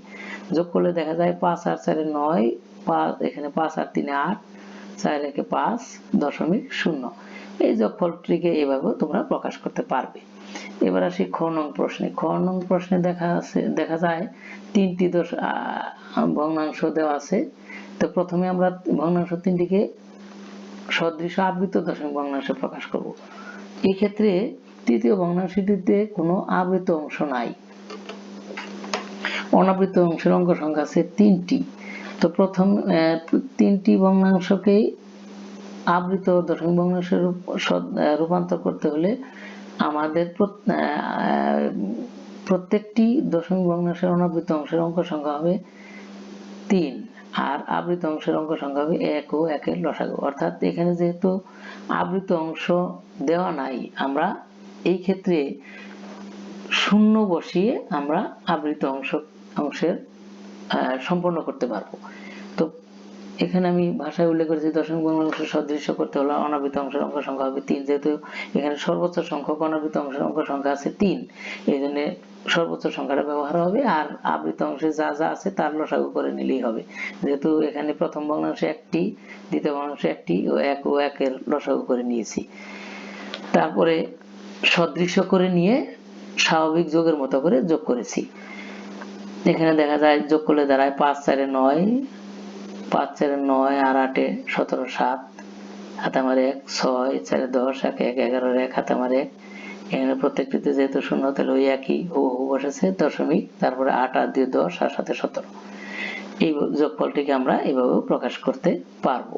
যোগ করলে দেখা যায় 5 আর 4 9, এখানে 5 আর 3 8, 4 1 5.0। এই যোগফলটিকে এভাবে তোমরা প্রকাশ করতে পারবে। এবার আসি খ নং প্রশ্নে। খ নং প্রশ্নে দেখা যায় 3টি ভগ্নাংশ দেওয়া আছে। তো প্রথমে আমরা ভগ্নাংশ 3টিকে সদৃশ আবৃত দশমিক ভগ্নাংশে প্রকাশ করব। এই ক্ষেত্রে তৃতীয় ভগ্নাংশটিতে কোনো আবৃত অংশ নাই, অনাবৃত অংশের অঙ্ক সংখ্যা আছে 3টি। তো প্রথম 3টি ভগ্নাংশকে আবৃত দশমিক ভগ্নাংশে রূপান্তর করতে হলে আমাদের প্রত্যেকটি দশমিক ভগ্নাংশের অনাবৃত অংশের অঙ্ক সংখ্যা হবে 3, আর আবৃত অংশের অঙ্ক সংখ্যা হবে 1 ও 1 এর লসাগু। অর্থাৎ এখানে যেহেতু আবৃত অংশ দেওয়া নাই, আমরা এই ক্ষেত্রে 0 বসিয়ে আমরা আবৃত অংশের সম্পন্ন করতে পারবো। তো এখানে আমি ভাষায় উল্লেখ করেছি দশমিক ভগ্নাংশ সদৃশ্য করতে হলে অনাবৃত অংশের অঙ্ক সংখ্যা হবে 3। যেহেতু এখানে সর্বোচ্চ সংখ্যক অনাবৃত অংশের অঙ্ক সংখ্যা আছে 3, এই জন্য সর্বোচ্চ সংখ্যাটা ব্যবহার হবে, আর আবৃত অংশে যা যা আছে তার লসাগু করে নিলেই হবে। যেহেতু এখানে প্রথম ভগ্নাংশে একটি, দ্বিতীয় ভগ্নাংশে একটি ও একের লসাগু করে নিয়েছি। তারপরে সদৃশ্য করে নিয়ে স্বাভাবিক যোগের মতো করে যোগ করেছি। এখানে দেখা যায় যোগ করলে দাঁড়ায় 5 4 9, 5 4 9 আর 8 17 7, হাতে আমার 1, 6 4 10, 1 1 11 1, হাতে আমার 1। এখানে প্রত্যেকটিতে যেহেতু শূন্য, তাহলে ওই একই হুবহু বসেছে দশমিক, তারপরে 8 আর 2 10 আর সাথে 17। এই যোগফলটিকে আমরা এইভাবে প্রকাশ করতে পারবো।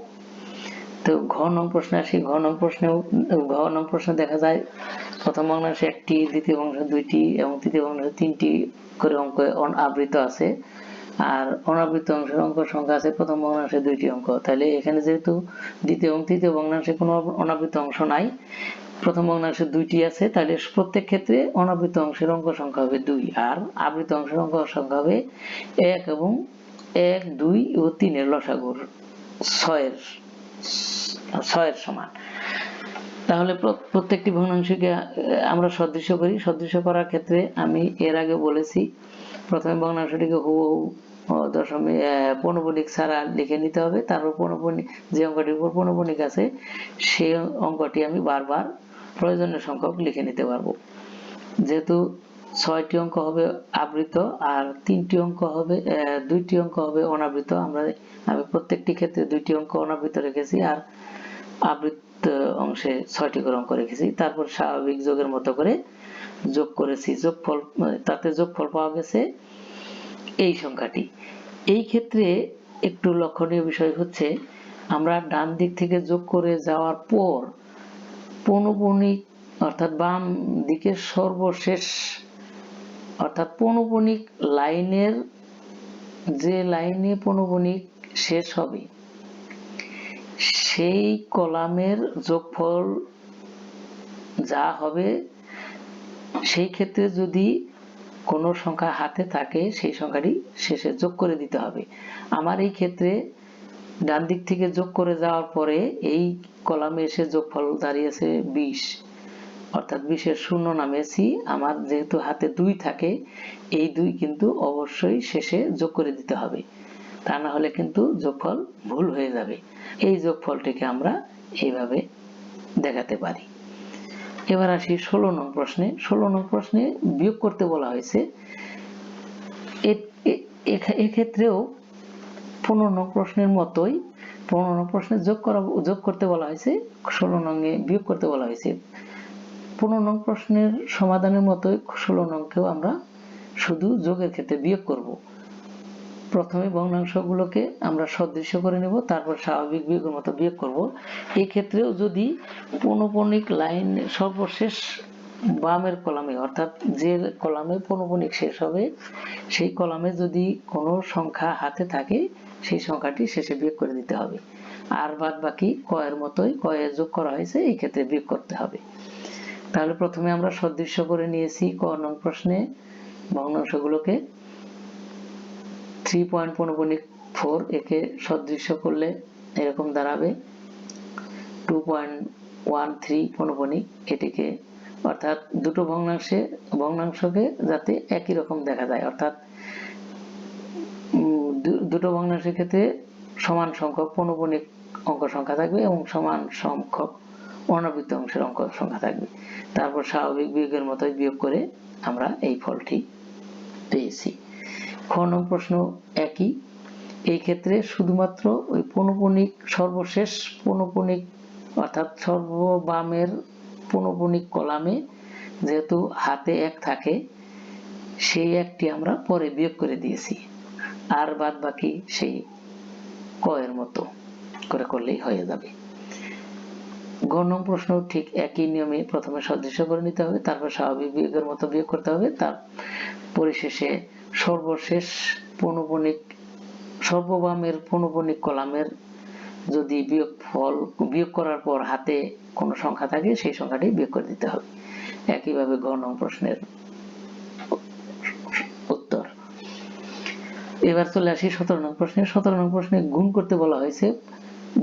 তো ঘ নং প্রশ্নে আসি। ঘ নং প্রশ্নে দেখা যায় প্রথম ভগ্নাংশে একটি, দ্বিতীয় ভগ্নাংশে দুইটি এবং তৃতীয় ভগ্নাংশে তিনটি করে অঙ্ক আবৃত আছে, আর অনাবৃত অংশের অঙ্ক সংখ্যা আছে প্রথম ভগ্নাংশে 2টি অঙ্ক। তাহলে এখানে যেহেতু দ্বিতীয় এবং তৃতীয় ভগ্নাংশে কোনো অনাবৃত অংশ নাই, প্রথম ভগ্নাংশে 2টি আছে, তাহলে প্রত্যেক ক্ষেত্রে অনাবৃত অংশের অঙ্ক সংখ্যা হবে 2, আর আবৃত অংশের অঙ্ক সংখ্যা হবে 1 এবং 1 2 ও 3 এর লসাগুর 6 এর সমান। তাহলে প্রত্যেকটি ভগ্নাংশকে আমরা সদৃশ্য করি। সদৃশ্য করার ক্ষেত্রে আমি এর আগে বলেছি, প্রথমে ভগ্নাংশটিকে হুবহু দশমিক পৌনঃপুনিক ছাড়া লিখে নিতে হবে। তারপর পৌনঃপুনিক, যে অঙ্কটির উপর পৌনঃপুনিক আছে সেই অঙ্কটি আমি বারবার প্রয়োজনীয় সংখ্যক লিখে নিতে পারবো। যেহেতু 6টি অঙ্ক হবে আবৃত আর 3টি অঙ্ক হবে 2টি অঙ্ক হবে অনাবৃত, আমি প্রত্যেকটি ক্ষেত্রে 2টি অঙ্ক অনাবৃত রেখেছি আর আবৃত অংশে 6টি করে অঙ্ক রেখেছি। তারপর স্বাভাবিক যোগের মতো করে যোগ করেছি। যোগফল, তাতে যোগফল পাওয়া গেছে এই সংখ্যাটি। এই ক্ষেত্রে একটু লক্ষণীয় বিষয় হচ্ছে, আমরা ডান দিক থেকে যোগ করে যাওয়ার পর পৌনঃপুনিক অর্থাৎ বাম দিকের সর্বশেষ অর্থাৎ পৌনঃপুনিক লাইনের, যে লাইনে পৌনঃপুনিক শেষ হবে সেই কলামের যোগফল যা হবে, সেই ক্ষেত্রে যদি কোনো সংখ্যা হাতে থাকে সেই সংখ্যাটি শেষে যোগ করে দিতে হবে। আমার এই ক্ষেত্রে ডান দিক থেকে যোগ করে যাওয়ার পরে এই কলামে এসে যোগফল দাঁড়িয়েছে 20, অর্থাৎ 20-এর শূন্য নামিয়েছি। আমার যেহেতু হাতে 2 থাকে, এই 2 কিন্তু অবশ্যই শেষে যোগ করে দিতে হবে, তা না হলে কিন্তু যোগফল ভুল হয়ে যাবে। এই যোগফলটিকে আমরা এইভাবে দেখাতে পারি। এবার আসি 16 নং প্রশ্নে। 16 নং প্রশ্নে বিয়োগ করতে বলা হয়েছে। এক্ষেত্রেও 15 নং প্রশ্নের মতোই 15 নং প্রশ্নে যোগ করতে বলা হয়েছে, 16 নং-এ বিয়োগ করতে বলা হয়েছে। 15 নং প্রশ্নের সমাধানের মতোই 16 নংকেও আমরা শুধু যোগের ক্ষেত্রে বিয়োগ করব। প্রথমে ভগ্নাংশগুলোকে আমরা সদৃশ্য করে নেব, তারপর স্বাভাবিক বিয়োগের মতো বিয়োগ করব। এই ক্ষেত্রেও যদি পৌনঃপুনিক লাইন সর্বশেষ বামের কলামে, অর্থাৎ যে কলামে পৌনঃপুনিক শেষ হবে সেই কলামে যদি কোনো সংখ্যা হাতে থাকে সেই সংখ্যাটি শেষে বিয়োগ করে দিতে হবে, আর বাদ বাকি ক এর মতোই, ক এ যোগ করা হয়েছে এই ক্ষেত্রে বিয়োগ করতে হবে। তাহলে প্রথমে আমরা সদৃশ্য করে নিয়েছি ক নং প্রশ্নে ভগ্নাংশগুলোকে। 3.4 একে সদৃশ্য করলে এরকম দাঁড়াবে 2.13 পৌনঃপুনিক, এটিকে অর্থাৎ দুটো ভগ্নাংশকে যাতে একই রকম দেখা যায়, অর্থাৎ দুটো ভগ্নাংশের ক্ষেত্রে সমান সংখ্যক পৌনঃপুনিক অঙ্ক সংখ্যা থাকবে এবং সমান সংখ্যক অনাবৃত অংশের অঙ্ক সংখ্যা থাকবে। তারপর স্বাভাবিক বিয়োগের মতোই বিয়োগ করে আমরা এই ফলটি পেয়েছি। খ নং প্রশ্ন একই। এই ক্ষেত্রে শুধুমাত্র ওই পৌনঃপুনিক, সর্বশেষ পৌনঃপুনিক অর্থাৎ সর্ববামের পৌনঃপুনিক কলামে যেহেতু হাতে 1 থাকে, সেই একটি আমরা পরে বিয়োগ করে দিয়েছি, আর বাদ বাকি সেই ক এর মতো করে করলেই হয়ে যাবে। গ নং প্রশ্ন ঠিক একই নিয়মে প্রথমে সদৃশ্য করে নিতে হবে, তারপর স্বাভাবিক বিয়োগের মতো বিয়োগ করতে হবে, তার পরিশেষে সর্বশেষ পৌনঃপুনিক, সর্ববামের পৌনঃপুনিক কলামের যদি বিয়োগ করার পর হাতে কোনো সংখ্যা থাকে সেই সংখ্যাটি বিয়োগ করে দিতে হবে। একইভাবে গ নং প্রশ্নের উত্তর। এবার চলে আসি 17 নং প্রশ্নে। 17 নং প্রশ্নে গুণ করতে বলা হয়েছে।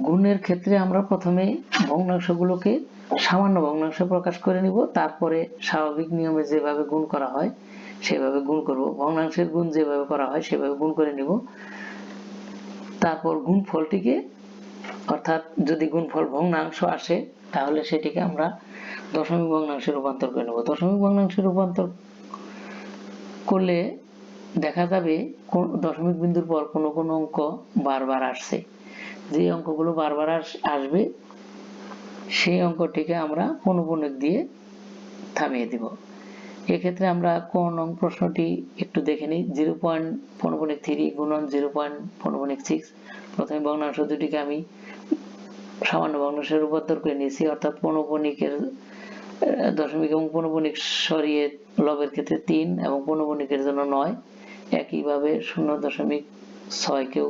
গুণের ক্ষেত্রে আমরা প্রথমে ভগ্নাংশগুলোকে সামান্য ভগ্নাংশে প্রকাশ করে নিব, তারপরে স্বাভাবিক নিয়মে যেভাবে গুণ করা হয় সেভাবে গুণ করব। ভগ্নাংশের গুণ যেভাবে করা হয় সেভাবে গুণ করে নিব। তারপর গুণফলটিকে, অর্থাৎ যদি গুণফল ভগ্নাংশ আসে তাহলে সেটিকে আমরা দশমিক ভগ্নাংশে রূপান্তর করে নেব। দশমিক ভগ্নাংশে রূপান্তর করলে দেখা যাবে দশমিক বিন্দুর পর কোনো কোনো অঙ্ক বারবার আসছে। যে অঙ্কগুলো বারবার আসবে সেই অঙ্কটিকে আমরা পৌনঃপুনিক দিয়ে থামিয়ে দিব। এক্ষেত্রে আমরা ক নং প্রশ্নটি একটু দেখে নিই। 0.3 গুণন 0.6। প্রথমে ভগ্নাংশ দুটিকে আমি সামান্য ভগ্নাংশে রূপান্তর করে নিয়েছি, অর্থাৎ পৌনঃপুনিকের দশমিক এবং পৌনঃপুনিক সরিয়ে লবের ক্ষেত্রে 3 এবং পৌনঃপুনিকের জন্য 9। একইভাবে 0.6 কেও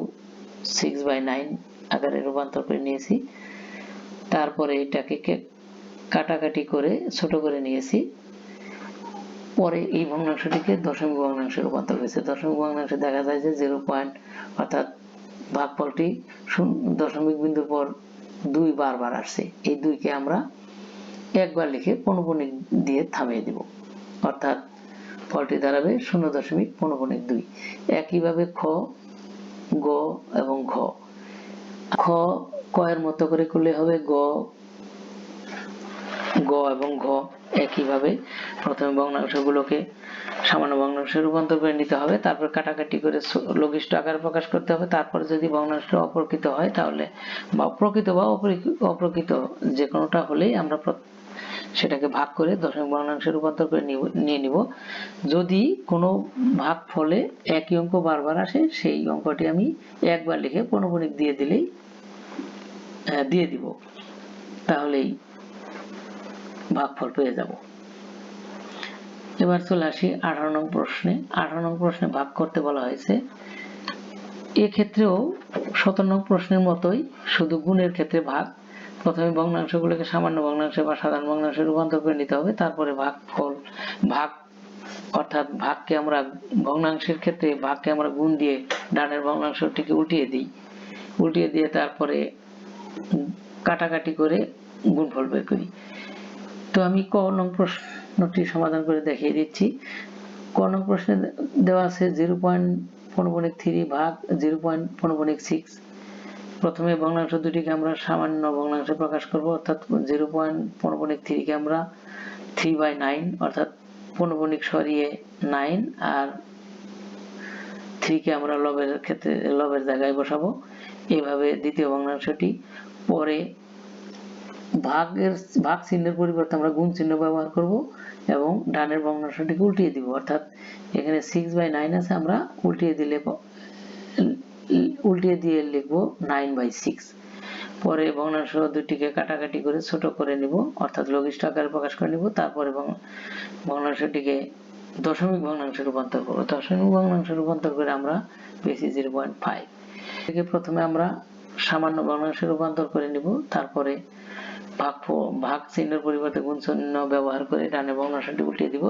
6/9 আকারে রূপান্তর করে নিয়েছি। তারপরে এটাকে কাটাকাটি করে ছোট করে নিয়েছি। পরে এই ভগ্নাংশটিকে দশমিক ভগ্নাংশে রূপান্তর করেছে। দশমিক ভগ্নাংশে দেখা যায় যে 0 পয়েন্ট, অর্থাৎ ভাগফলটি দশমিক বিন্দুর পর 2 বারবার আসছে। এই 2কে আমরা একবার লিখে পৌনঃপুনিক দিয়ে থামিয়ে দিব, অর্থাৎ ফলটি দাঁড়াবে 0.2। একইভাবে খ, গ এবং ঘ। খ এর মতো করে করলে হবে গ এবং ঘ। একইভাবে প্রথমে ভগ্নাংশগুলোকে সামান্য ভগ্নাংশে রূপান্তর করে নিতে হবে, তারপর কাটাকাটি করে লঘিষ্ঠ আকারে প্রকাশ করতে হবে। তারপরে যদি ভগ্নাংশ অপ্রকৃত হয় তাহলে, বা প্রকৃত বা অপ্রকৃত যে কোনোটা হলেই আমরা সেটাকে ভাগ করে দশমিক ভগ্নাংশে রূপান্তর করে নিয়ে নিব। যদি কোনো ভাগফলে একই অঙ্ক বারবার আসে সেই অঙ্কটি আমি একবার লিখে পৌনঃপুনিক দিয়ে দিব, তাহলেই ভাগফল পেয়ে যাব। এবার চলে আসি 18 নং প্রশ্নে। 18 নং প্রশ্নে ভাগ করতে বলা হয়েছে। এক্ষেত্রেও 17 নং প্রশ্নের মতোই, শুধু গুণের ক্ষেত্রে ভাগ। প্রথমে ভগ্নাংশগুলোকে সামান্য ভগ্নাংশে বা সাধারণ ভগ্নাংশে রূপান্তর করে নিতে হবে। তারপরে ভাগ, অর্থাৎ ভাগকে আমরা ভগ্নাংশের ক্ষেত্রে ভাগকে আমরা গুণ দিয়ে ডানের ভগ্নাংশটিকে উল্টিয়ে দিয়ে তারপরে কাটাকাটি করে গুণফল বের করি। তো আমি ক নং প্রশ্নটি সমাধান করে দেখিয়ে দিচ্ছি। ক নং প্রশ্নে দেওয়া আছে 0.3 ভাগ 0.6। প্রথমে ভগ্নাংশ দুটিকে আমরা সামান্য ভগ্নাংশে প্রকাশ করব, অর্থাৎ 0.3 কে আমরা 3/9, অর্থাৎ পৌনঃপুনিক সরিয়ে 9 আর 3 কে আমরা লবের জায়গায় বসাবো। এইভাবে দ্বিতীয় ভগ্নাংশটি। পরে ভাগ চিহ্নের পরিবর্তে আমরা গুণ চিহ্ন ব্যবহার করব এবং ডানের ভগ্নাংশটিকে উল্টিয়ে দিব, অর্থাৎ এখানে 6/9 আছে, আমরা উল্টিয়ে দিয়ে লিখব 9/6। পরে ভগ্নাংশ দুটিকে কাটাকাটি করে ছোট করে নিব, অর্থাৎ লঘিষ্ঠ আকারে প্রকাশ করে নিব। তারপরে ভগ্নাংশটিকে দশমিক ভগ্নাংশে রূপান্তর করব। দশমিক ভগ্নাংশে রূপান্তর করে আমরা পেয়েছি 0.5। একে প্রথমে আমরা সামান্য ভগ্নাংশে রূপান্তর করে নিব, তারপরে ভাগ চিহ্নের পরিবর্তে গুণ চিহ্ন ব্যবহার করে ডানে ভগ্নাংশটি উল্টিয়ে দিব।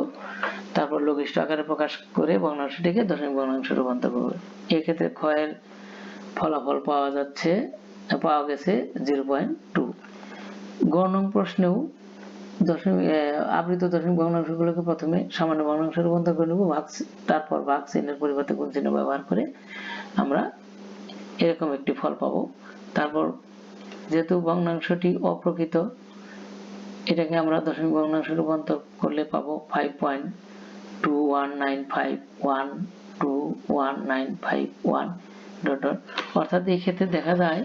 তারপর লঘিষ্ঠ আকারে প্রকাশ করে ভগ্নাংশটিকে দশমিক ভগ্নাংশে রূপান্তর করব। এক্ষেত্রে খ এর ফলাফল পাওয়া গেছে 0.2। গ নং প্রশ্নেও আবৃত দশমিক ভগ্নাংশগুলোকে প্রথমে সামান্য ভগ্নাংশে রূপান্তর করে নেব, তারপর ভাগ চিহ্নের পরিবর্তে গুণ চিহ্ন ব্যবহার করে আমরা এরকম একটি ফল পাবো। তারপর যেহেতু ভগ্নাংশটি অপ্রকৃত, এটাকে আমরা দশমিক ভগ্নাংশে রূপান্তর করলে পাবো 5.21951, অর্থাৎ এই ক্ষেত্রে দেখা যায়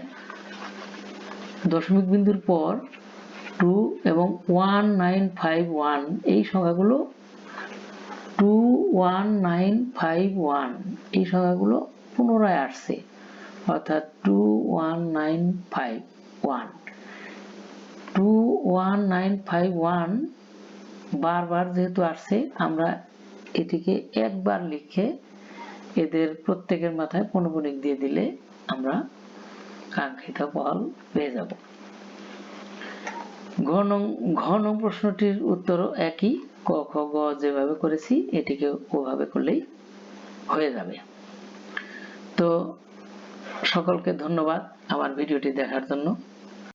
দশমিক বিন্দুর পর 2 এবং 1951 এই সংখ্যাগুলো 21951 এই সংখ্যাগুলো পুনরায় আসছে, অর্থাৎ 21951 বারবার যেহেতু আসছে, আমরা এটিকে একবার লিখে এদের প্রত্যেকের মাথায় পৌনঃপুনিক দিয়ে দিলে আমরা কাঙ্ক্ষিত ফল পেয়ে যাব। ঘ নং প্রশ্নটির উত্তরও একই, ক খ গ যেভাবে করেছি এটিকে ওভাবে করলেই হয়ে যাবে। তো সকলকে ধন্যবাদ আমার ভিডিওটি দেখার জন্য।